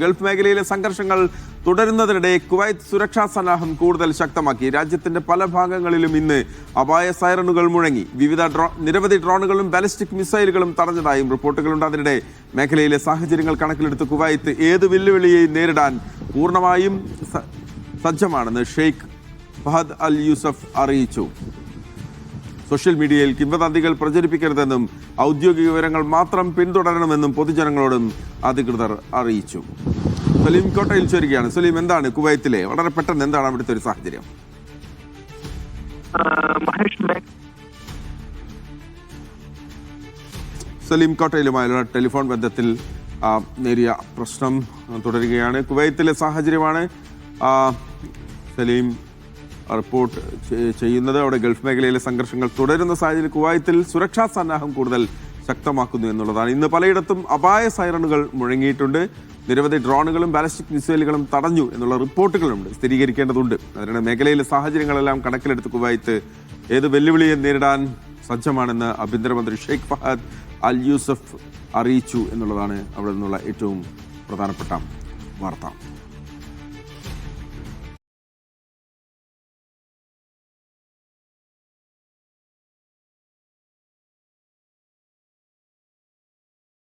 Gulf മേഖലയിലെ സംഘർഷങ്ങൾ തുടരുന്നതിനിടെ കുവൈത്ത് സുരക്ഷാ സന്നാഹം കൂടുതൽ ശക്തമാക്കി. രാജ്യത്തിന്റെ പല ഭാഗങ്ങളിലും ഇന്ന് അപായ സൈറണുകൾ മുഴങ്ങി. നിരവധി ഡ്രോണുകളും ബാലിസ്റ്റിക് മിസൈലുകളും തടഞ്ഞതായും റിപ്പോർട്ടുകളുണ്ട്. അതിനിടെ മേഖലയിലെ സാഹചര്യങ്ങൾ കണക്കിലെടുത്ത് കുവൈത്ത് ഏത് വെല്ലുവിളിയെയും നേരിടാൻ പൂർണ്ണമായും സജ്ജമാണെന്ന് ഷെയ്ഖ് ഫഹദ് അൽ യൂസഫ് അറിയിച്ചു. സോഷ്യൽ മീഡിയയിൽ കിംവദന്തികൾ പ്രചരിപ്പിക്കരുതെന്നും ഔദ്യോഗിക വിവരങ്ങൾ മാത്രം പിന്തുടരണമെന്നും പൊതുജനങ്ങളോടും അധികൃതർ അറിയിച്ചു. സലീം കോട്ടയിൽ ചേരുകയാണ്. സലീം, എന്താണ് കുവൈത്തിലെ വളരെ പെട്ടെന്ന് എന്താണ് അവിടുത്തെ ഒരു സാഹചര്യം? സലീം കോട്ടയിലുമായുള്ള ടെലിഫോൺ ബന്ധത്തിൽ നേരിയ പ്രശ്നം തുടരുകയാണ്. കുവൈത്തിലെ സാഹചര്യമാണ് സലീം റിപ്പോർട്ട് ചെയ്യുന്നത്. അവിടെ ഗൾഫ് മേഖലയിലെ സംഘർഷങ്ങൾ തുടരുന്ന സാഹചര്യത്തിൽ കുവൈത്തിൽ സുരക്ഷാ സന്നാഹം കൂടുതൽ ശക്തമാക്കുന്നു എന്നുള്ളതാണ്. ഇന്ന് പലയിടത്തും അപായ സൈറണുകൾ മുഴങ്ങിയിട്ടുണ്ട്. നിരവധി ഡ്രോണുകളും ബാലിസ്റ്റിക് മിസൈലുകളും തടഞ്ഞു എന്നുള്ള റിപ്പോർട്ടുകളുണ്ട്, സ്ഥിരീകരിക്കേണ്ടതുണ്ട്. അതിനാണ് മേഖലയിലെ സാഹചര്യങ്ങളെല്ലാം കണക്കിലെടുത്ത് കുവൈത്ത് ഏത് വെല്ലുവിളിയെ നേരിടാൻ സജ്ജമാണെന്ന് ആഭ്യന്തരമന്ത്രി ഷെയ്ഖ് ഫഹദ് അൽ യൂസഫ് അറിയിച്ചു എന്നുള്ളതാണ് അവിടെ നിന്നുള്ള ഏറ്റവും പ്രധാനപ്പെട്ട വാർത്ത.